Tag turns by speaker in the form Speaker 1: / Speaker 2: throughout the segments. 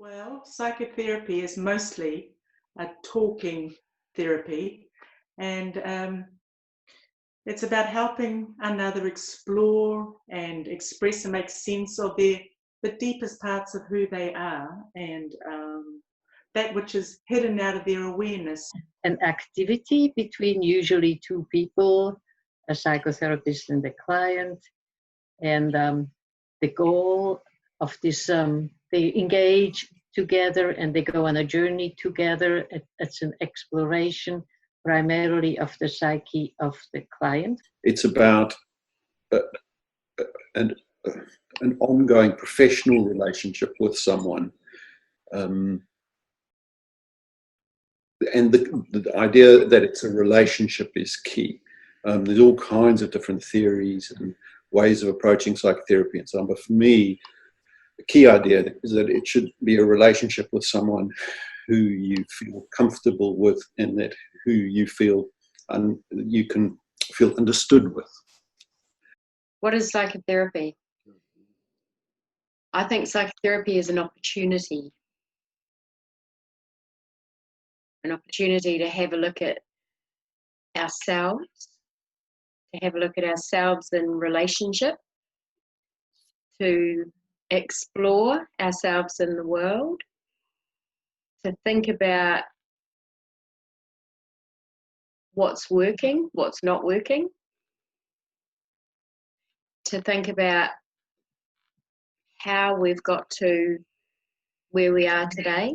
Speaker 1: Well, psychotherapy is mostly a talking therapy, and it's about helping another explore and express and make sense of the deepest parts of who they are and that which is hidden out of their awareness.
Speaker 2: An activity between usually two people, a psychotherapist and the client, and the goal of this, they engage together and they go on a journey together. It's an exploration primarily of the psyche of the client.
Speaker 3: It's about an ongoing professional relationship with someone. And the idea that it's a relationship is key. There's all kinds of different theories and ways of approaching psychotherapy and so on. But for me, the key idea is that it should be a relationship with someone who you feel comfortable with and that who you feel you can feel understood with.
Speaker 4: What is psychotherapy? I think psychotherapy is an opportunity to have a look at ourselves, to have a look at ourselves in relationship, to explore ourselves in the world, to think about what's working, what's not working, to think about how we've got to where we are today,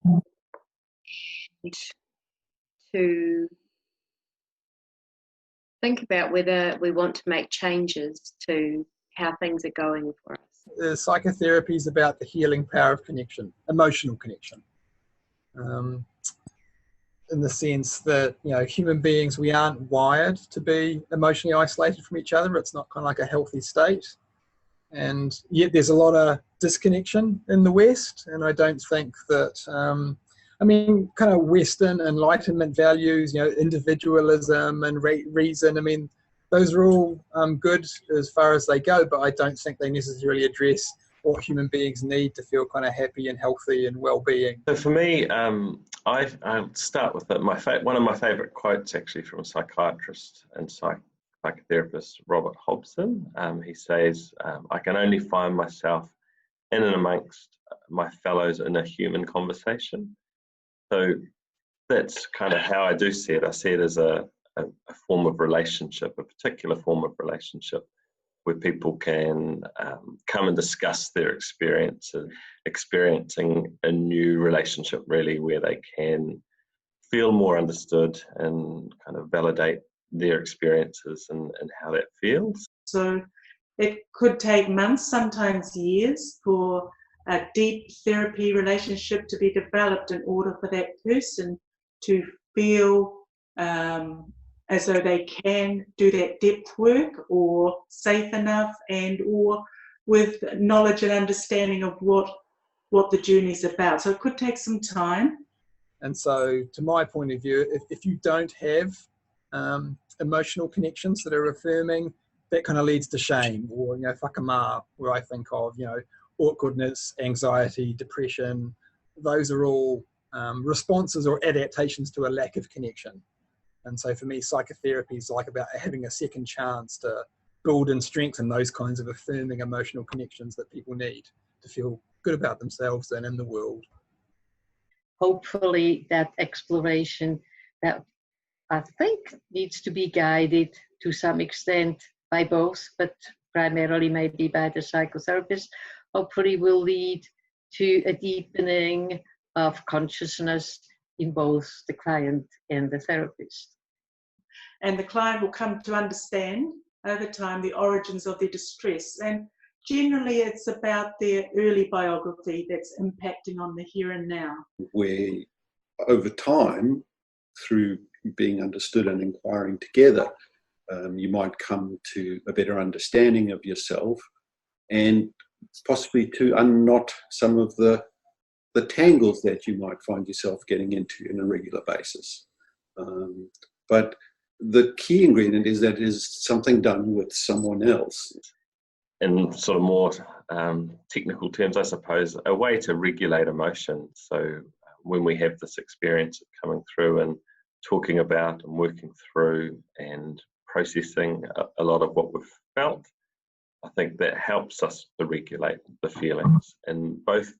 Speaker 4: and to think about whether we want to make changes to how things are going for us.
Speaker 5: Psychotherapy is about the healing power of connection, emotional connection. In the sense that, human beings, we aren't wired to be emotionally isolated from each other. It's not kind of like a healthy state. And yet there's a lot of disconnection in the West. And I don't think that, kind of Western Enlightenment values, individualism and reason, those are all good as far as they go, but I don't think they necessarily address what human beings need to feel kind of happy and healthy and well-being.
Speaker 6: So for me, I'll start with one of my favourite quotes actually from a psychiatrist and psychotherapist, Robert Hobson. He says, I can only find myself in and amongst my fellows in a human conversation. So that's kind of how I do see it. I see it as a form of relationship, a particular form of relationship where people can come and discuss their experiences, experiencing a new relationship really where they can feel more understood and kind of validate their experiences and how that feels.
Speaker 1: So it could take months, sometimes years, for a deep therapy relationship to be developed in order for that person to feel as though they can do that depth work, or safe enough, and or with knowledge and understanding of what the journey's about. So it could take some time.
Speaker 5: And so, to my point of view, if you don't have emotional connections that are affirming, that kind of leads to shame, or whakama, where I think of awkwardness, anxiety, depression. Those are all responses or adaptations to a lack of connection. And so for me, psychotherapy is like about having a second chance to build and strengthen those kinds of affirming emotional connections that people need to feel good about themselves and in the world.
Speaker 2: Hopefully that exploration that I think needs to be guided to some extent by both, but primarily maybe by the psychotherapist, hopefully will lead to a deepening of consciousness in both the client and the therapist.
Speaker 1: And the client will come to understand over time the origins of their distress. And generally it's about their early biography that's impacting on the here and now.
Speaker 3: Where over time, through being understood and inquiring together, you might come to a better understanding of yourself and possibly to unknot some of the tangles that you might find yourself getting into on a regular basis. But the key ingredient is that it is something done with someone else.
Speaker 6: In sort of more technical terms, I suppose, a way to regulate emotion. So when we have this experience of coming through and talking about and working through and processing a lot of what we've felt, I think that helps us to regulate the feelings, and both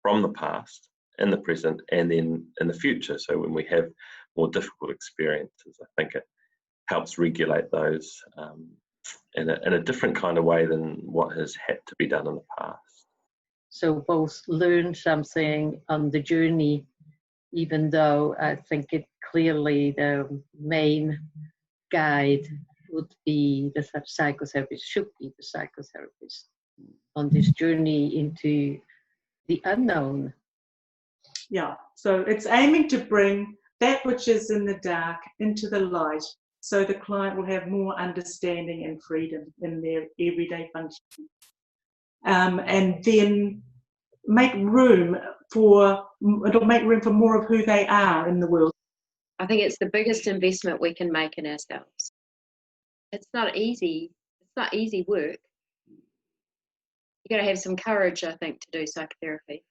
Speaker 6: from the past, in the present, and then in the future. So when we have more difficult experiences, I think it helps regulate those in a different kind of way than what has had to be done in the past.
Speaker 2: So both learn something on the journey, even though I think it clearly the main guide would be the psychotherapist, should be the psychotherapist on this journey into the unknown.
Speaker 1: Yeah, so it's aiming to bring that which is in the dark into the light, so the client will have more understanding and freedom in their everyday functioning. And then it'll make room for more of who they are in the world.
Speaker 4: I think it's the biggest investment we can make in ourselves. It's not easy. It's not easy work. You got to have some courage, I think, to do psychotherapy.